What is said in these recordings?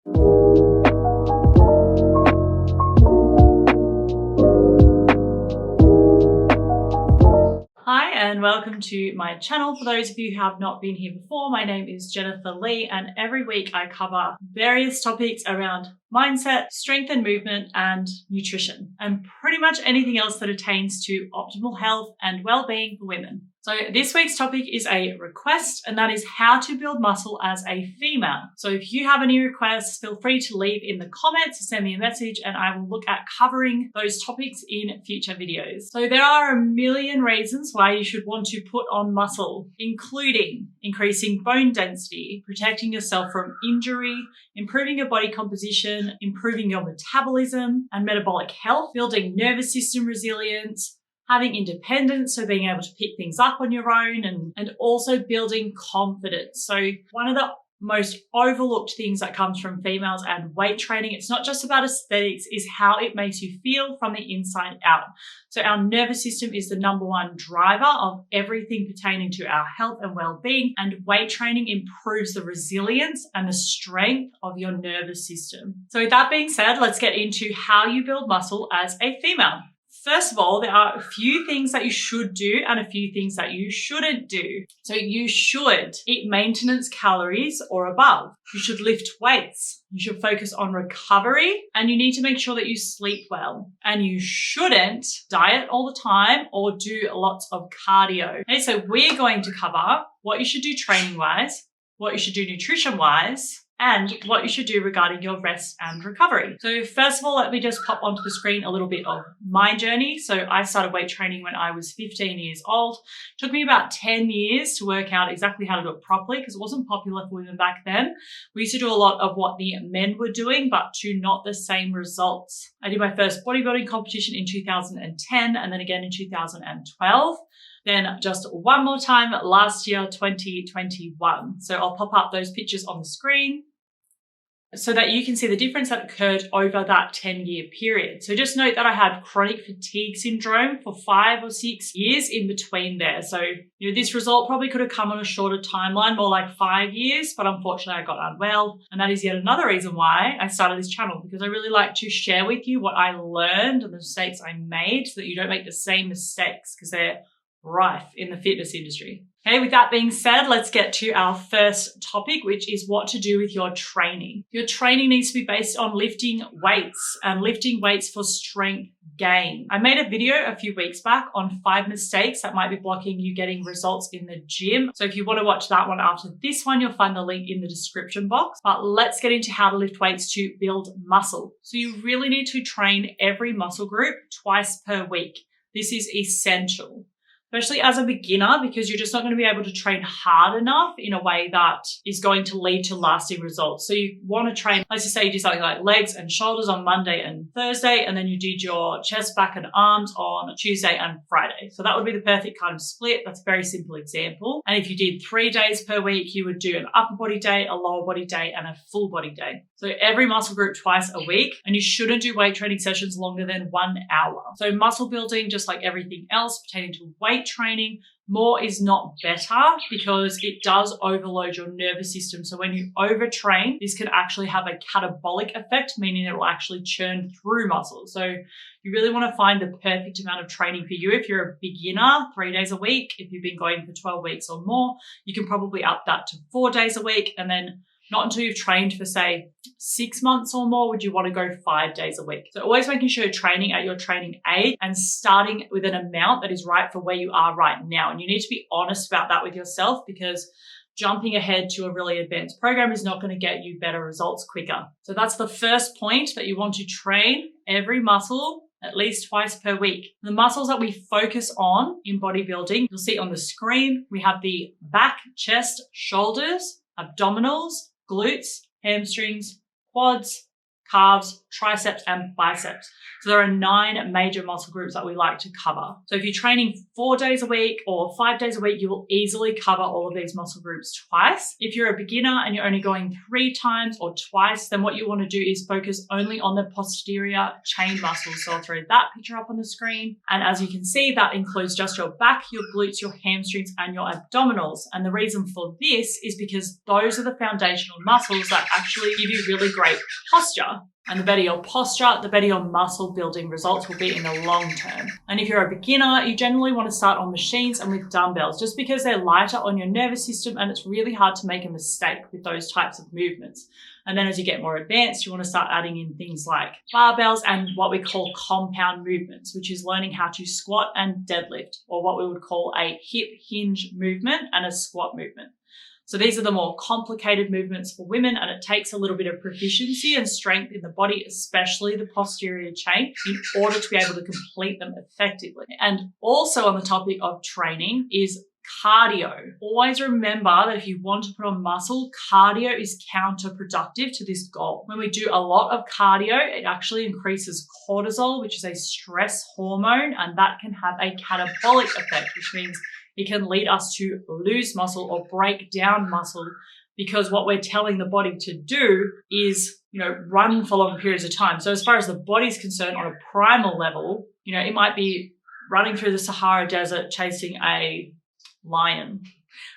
Hi and welcome to my channel. For those of you who have not been here before, my name is Jennifer Lee, and every week I cover various topics around mindset, strength and movement, and nutrition, and pretty much anything else that attains to optimal health and well-being for women. So this week's topic is a request, and that is how to build muscle as a female. So if you have any requests, feel free to leave in the comments, send me a message, and I will look at covering those topics in future videos. So there are a million reasons why you should want to put on muscle, including increasing bone density, protecting yourself from injury, improving your body composition, improving your metabolism and metabolic health, building nervous system resilience, having independence, so being able to pick things up on your own, and also building confidence. So one of the most overlooked things that comes from females and weight training, it's not just about aesthetics, is how it makes you feel from the inside out. So our nervous system is the number one driver of everything pertaining to our health and well-being, and weight training improves the resilience and the strength of your nervous system. So with that being said, let's get into how you build muscle as a female. First of all, there are a few things that you should do and a few things that you shouldn't do. So you should eat maintenance calories or above. You should lift weights. You should focus on recovery, and you need to make sure that you sleep well. And you shouldn't diet all the time or do lots of cardio. Okay, so we're going to cover what you should do training-wise, what you should do nutrition-wise, and what you should do regarding your rest and recovery. So first of all, let me just pop onto the screen a little bit of my journey. So I started weight training when I was 15 years old. It took me about 10 years to work out exactly how to do it properly, because it wasn't popular for women back then. We used to do a lot of what the men were doing, but to not the same results. I did my first bodybuilding competition in 2010, and then again in 2012. Then just one more time last year, 2021. So I'll pop up those pictures on the screen so that you can see the difference that occurred over that 10-year period. So just note that I had chronic fatigue syndrome for 5 or 6 years in between there. So, this result probably could have come on a shorter timeline, more like 5 years, but unfortunately I got unwell. And that is yet another reason why I started this channel, because I really like to share with you what I learned and the mistakes I made so that you don't make the same mistakes, because they're rife in the fitness industry. Okay, with that being said, let's get to our first topic, which is what to do with your training. Your training needs to be based on lifting weights and lifting weights for strength gain. I made a video a few weeks back on 5 mistakes that might be blocking you getting results in the gym. So if you want to watch that one after this one, you'll find the link in the description box. But let's get into how to lift weights to build muscle. So you really need to train every muscle group twice per week. This is essential, especially as a beginner, because you're just not going to be able to train hard enough in a way that is going to lead to lasting results. So you want to train, let's just say you do something like legs and shoulders on Monday and Thursday, and then you did your chest, back and arms on Tuesday and Friday. So that would be the perfect kind of split. That's a very simple example. And if you did 3 days per week, you would do an upper body day, a lower body day, and a full body day. So every muscle group twice a week, and you shouldn't do weight training sessions longer than 1 hour. So muscle building, just like everything else pertaining to weight training, more is not better, because it does overload your nervous system. So when you overtrain, this can actually have a catabolic effect, meaning it will actually churn through muscles. So you really want to find the perfect amount of training for you. If you're a beginner, 3 days a week. If you've been going for 12 weeks or more, you can probably up that to 4 days a week, and then not until you've trained for, say, 6 months or more would you want to go 5 days a week. So always making sure you're training at your training age and starting with an amount that is right for where you are right now. And you need to be honest about that with yourself, because jumping ahead to a really advanced program is not going to get you better results quicker. So that's the first point, that you want to train every muscle at least twice per week. The muscles that we focus on in bodybuilding, you'll see on the screen, we have the back, chest, shoulders, abdominals, glutes, hamstrings, quads, calves, triceps, and biceps. So there are 9 major muscle groups that we like to cover. So if you're training 4 days a week or 5 days a week, you will easily cover all of these muscle groups twice. If you're a beginner and you're only going 3 times or twice, then what you want to do is focus only on the posterior chain muscles. So I'll throw that picture up on the screen. And as you can see, that includes just your back, your glutes, your hamstrings, and your abdominals. And the reason for this is because those are the foundational muscles that actually give you really great posture. And the better your posture, the better your muscle building results will be in the long term. And if you're a beginner, you generally want to start on machines and with dumbbells, just because they're lighter on your nervous system and it's really hard to make a mistake with those types of movements. And then as you get more advanced, you want to start adding in things like barbells and what we call compound movements, which is learning how to squat and deadlift, or what we would call a hip hinge movement and a squat movement. So these are the more complicated movements for women, and it takes a little bit of proficiency and strength in the body, especially the posterior chain, in order to be able to complete them effectively. And also on the topic of training is cardio. Always remember that if you want to put on muscle, cardio is counterproductive to this goal. When we do a lot of cardio, it actually increases cortisol, which is a stress hormone, and that can have a catabolic effect, which means it can lead us to lose muscle or break down muscle, because what we're telling the body to do is, run for long periods of time. So as far as the body's concerned, on a primal level, it might be running through the Sahara Desert chasing a lion.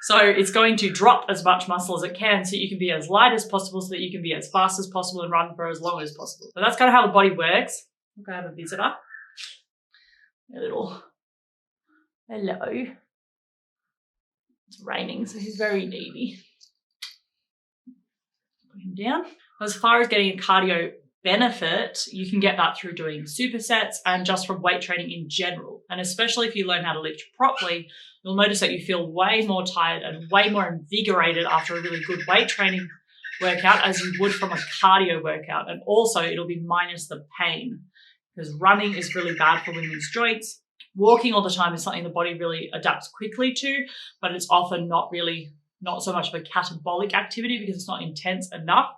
So it's going to drop as much muscle as it can so you can be as light as possible, so that you can be as fast as possible and run for as long as possible. So that's kind of how the body works. Okay, I have a visitor. A little hello. It's raining, so he's very needy. Put him down. As far as getting a cardio benefit, you can get that through doing supersets and just from weight training in general. And especially if you learn how to lift properly, you'll notice that you feel way more tired and way more invigorated after a really good weight training workout as you would from a cardio workout. And also it'll be minus the pain, because running is really bad for women's joints. Walking all the time is something the body really adapts quickly to, but it's often not so much of a catabolic activity because it's not intense enough.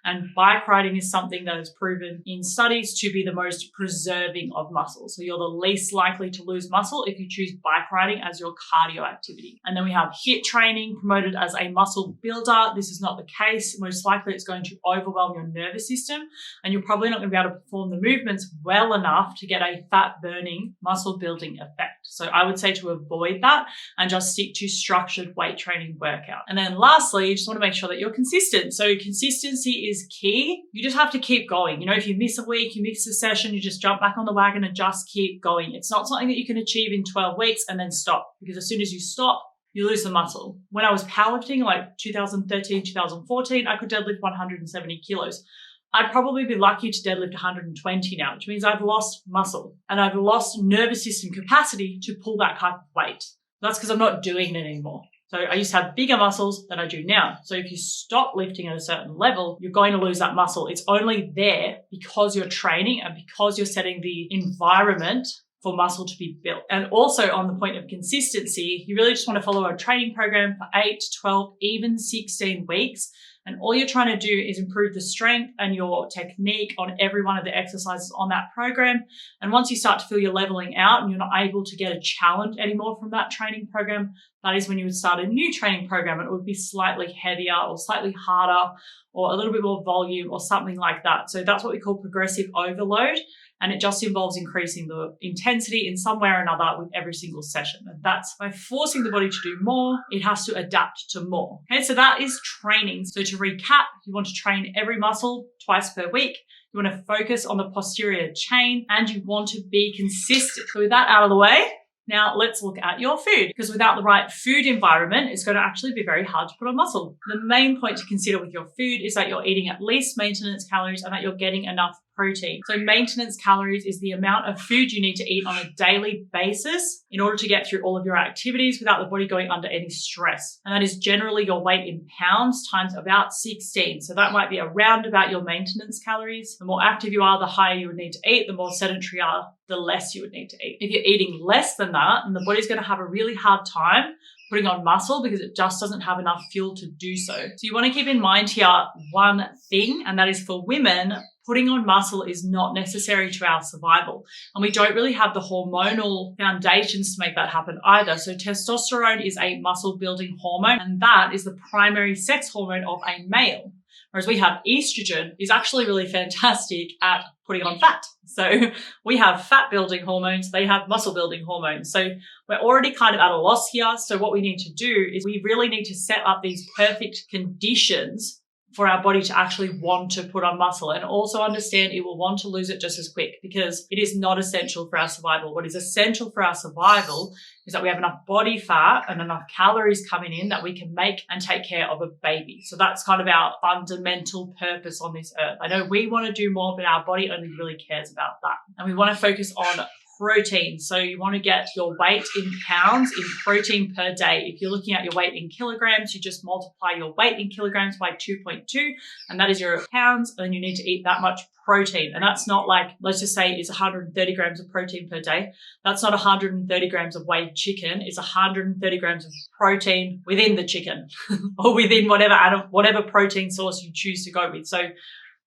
And bike riding is something that is proven in studies to be the most preserving of muscle. So you're the least likely to lose muscle if you choose bike riding as your cardio activity. And then we have HIIT training promoted as a muscle builder. This is not the case. Most likely it's going to overwhelm your nervous system, and you're probably not going to be able to perform the movements well enough to get a fat burning, muscle building effect. So I would say to avoid that and just stick to structured weight training workout. And then lastly, you just want to make sure that you're consistent. So consistency is key. You just have to keep going. If you miss a week, you miss a session, you just jump back on the wagon and just keep going. It's not something that you can achieve in 12 weeks and then stop, because as soon as you stop, you lose the muscle. When I was powerlifting, like 2013, 2014, I could deadlift 170 kilos. I'd probably be lucky to deadlift 120 now, which means I've lost muscle and I've lost nervous system capacity to pull that type of weight. That's because I'm not doing it anymore. So I used to have bigger muscles than I do now. So if you stop lifting at a certain level, you're going to lose that muscle. It's only there because you're training and because you're setting the environment for muscle to be built. And also on the point of consistency, you really just want to follow a training program for 8, 12, even 16 weeks. And all you're trying to do is improve the strength and your technique on every one of the exercises on that program. And once you start to feel you're leveling out and you're not able to get a challenge anymore from that training program, that is when you would start a new training program. And it would be slightly heavier or slightly harder or a little bit more volume or something like that. So that's what we call progressive overload. And it just involves increasing the intensity in some way or another with every single session. And that's by forcing the body to do more, it has to adapt to more. Okay, so that is training. So to recap, you want to train every muscle twice per week. You want to focus on the posterior chain and you want to be consistent. So with that out of the way, now let's look at your food, because without the right food environment, it's going to actually be very hard to put on muscle. The main point to consider with your food is that you're eating at least maintenance calories and that you're getting enough protein. So maintenance calories is the amount of food you need to eat on a daily basis in order to get through all of your activities without the body going under any stress. And that is generally your weight in pounds times about 16. So that might be around about your maintenance calories. The more active you are, the higher you would need to eat. The more sedentary you are, the less you would need to eat. If you're eating less than that, and the body's going to have a really hard time putting on muscle because it just doesn't have enough fuel to do so. So you want to keep in mind here one thing, and that is for women, putting on muscle is not necessary to our survival. And we don't really have the hormonal foundations to make that happen either. So testosterone is a muscle building hormone, and that is the primary sex hormone of a male. Whereas we have estrogen is actually really fantastic at putting on fat. So we have fat building hormones, they have muscle building hormones. So we're already kind of at a loss here. So what we need to do is we really need to set up these perfect conditions for our body to actually want to put on muscle, and also understand it will want to lose it just as quick, because it is not essential for our survival. What is essential for our survival is that we have enough body fat and enough calories coming in that we can make and take care of a baby. So that's kind of our fundamental purpose on this earth. I know we want to do more, but our body only really cares about that. And we want to focus on protein. So you want to get your weight in pounds in protein per day. If you're looking at your weight in kilograms, you just multiply your weight in kilograms by 2.2, and that is your pounds, and you need to eat that much protein. And that's not like, let's just say it's 130 grams of protein per day. That's not 130 grams of weighed chicken. It's 130 grams of protein within the chicken or within whatever protein source you choose to go with. So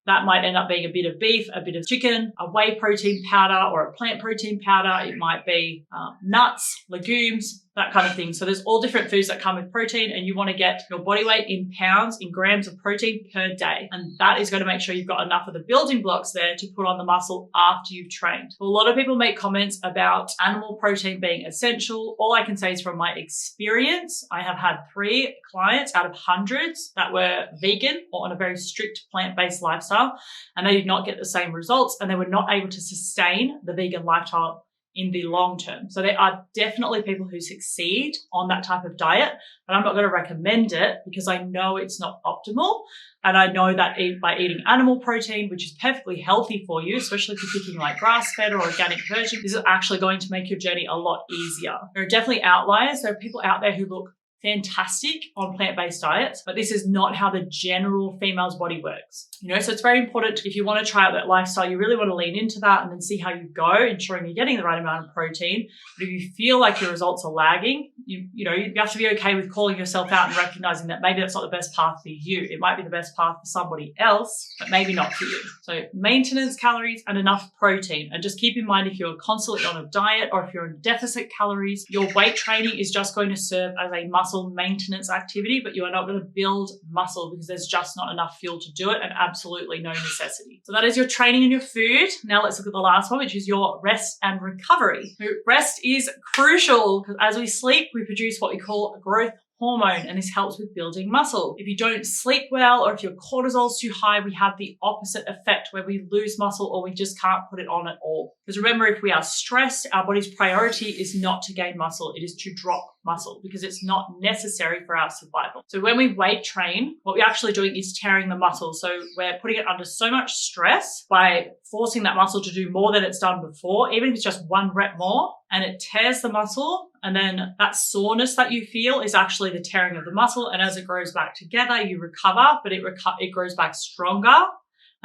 that might end up being a bit of beef, a bit of chicken, a whey protein powder, or a plant protein powder. It might be nuts, legumes, that kind of thing. So there's all different foods that come with protein, and you want to get your body weight in pounds, in grams of protein per day. And that is going to make sure you've got enough of the building blocks there to put on the muscle after you've trained. A lot of people make comments about animal protein being essential. All I can say is from my experience, I have had 3 clients out of hundreds that were vegan or on a very strict plant-based lifestyle, and they did not get the same results, and they were not able to sustain the vegan lifestyle in the long term. So there are definitely people who succeed on that type of diet, but I'm not going to recommend it because I know it's not optimal. And I know that by eating animal protein, which is perfectly healthy for you, especially if you're picking like grass-fed or organic version, this is actually going to make your journey a lot easier. There are definitely outliers. There are people out there who look fantastic on plant-based diets, but this is not how the general female's body works. So it's very important, if you want to try out that lifestyle, you really want to lean into that and then see how you go, ensuring you're getting the right amount of protein. But if you feel like your results are lagging, you have to be okay with calling yourself out and recognizing that maybe that's not the best path for you. It might be the best path for somebody else, but maybe not for you. So maintenance calories and enough protein. And just keep in mind, if you're constantly on a diet or if you're in deficit calories, your weight training is just going to serve as a muscle maintenance activity, but you are not going to build muscle because there's just not enough fuel to do it, and absolutely no necessity. So that is your training and your food. Now let's look at the last one, which is your rest and recovery. Rest is crucial because as we sleep, we produce what we call growth hormone, and this helps with building muscle. If you don't sleep well, or if your cortisol's too high, we have the opposite effect where we lose muscle or we just can't put it on at all. Because remember, if we are stressed, our body's priority is not to gain muscle, it is to drop muscle because it's not necessary for our survival. So when we weight train, what we're actually doing is tearing the muscle. So we're putting it under so much stress by forcing that muscle to do more than it's done before, even if it's just 1 rep more, and it tears the muscle. And then that soreness that you feel is actually the tearing of the muscle. And as it grows back together, you recover, but it grows back stronger.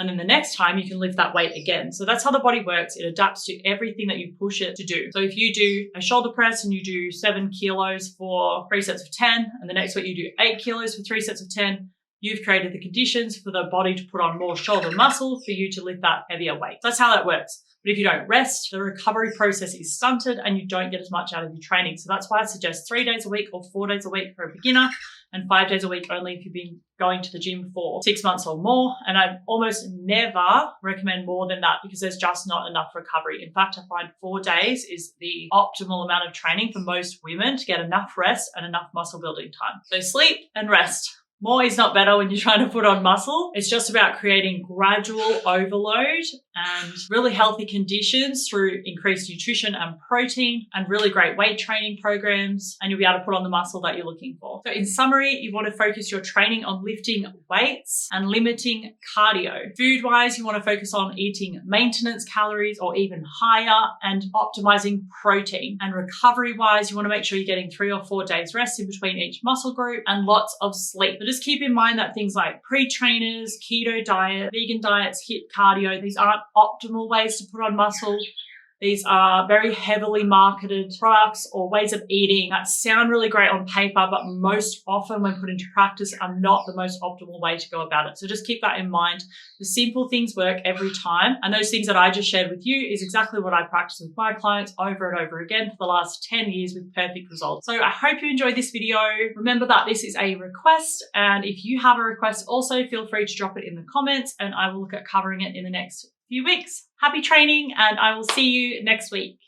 And then the next time you can lift that weight again. So that's how the body works. It adapts to everything that you push it to do. So if you do a shoulder press and you do 7 kilos for 3 sets of 10, and the next week you do 8 kilos for 3 sets of 10, you've created the conditions for the body to put on more shoulder muscle for you to lift that heavier weight. That's how that works. But if you don't rest, the recovery process is stunted and you don't get as much out of your training. So that's why I suggest 3 days a week or 4 days a week for a beginner, and 5 days a week only if you've been going to the gym for 6 months or more. And I almost never recommend more than that because there's just not enough recovery. In fact, I find 4 days is the optimal amount of training for most women to get enough rest and enough muscle building time. So sleep and rest. More is not better when you're trying to put on muscle. It's just about creating gradual overload and really healthy conditions through increased nutrition and protein and really great weight training programs, and you'll be able to put on the muscle that you're looking for. So in summary, you want to focus your training on lifting weights and limiting cardio. Food-wise, you want to focus on eating maintenance calories or even higher and optimizing protein. And recovery-wise, you want to make sure you're getting 3 or 4 days rest in between each muscle group and lots of sleep. But just keep in mind that things like pre-trainers, keto diet, vegan diets, HIIT cardio, these aren't optimal ways to put on muscle. These are very heavily marketed products or ways of eating that sound really great on paper, but most often when put into practice are not the most optimal way to go about it. So just keep that in mind. The simple things work every time. And those things that I just shared with you is exactly what I practice with my clients over and over again for the last 10 years with perfect results. So I hope you enjoyed this video. Remember that this is a request. And if you have a request, also feel free to drop it in the comments and I will look at covering it in the next few weeks. Happy training, and I will see you next week.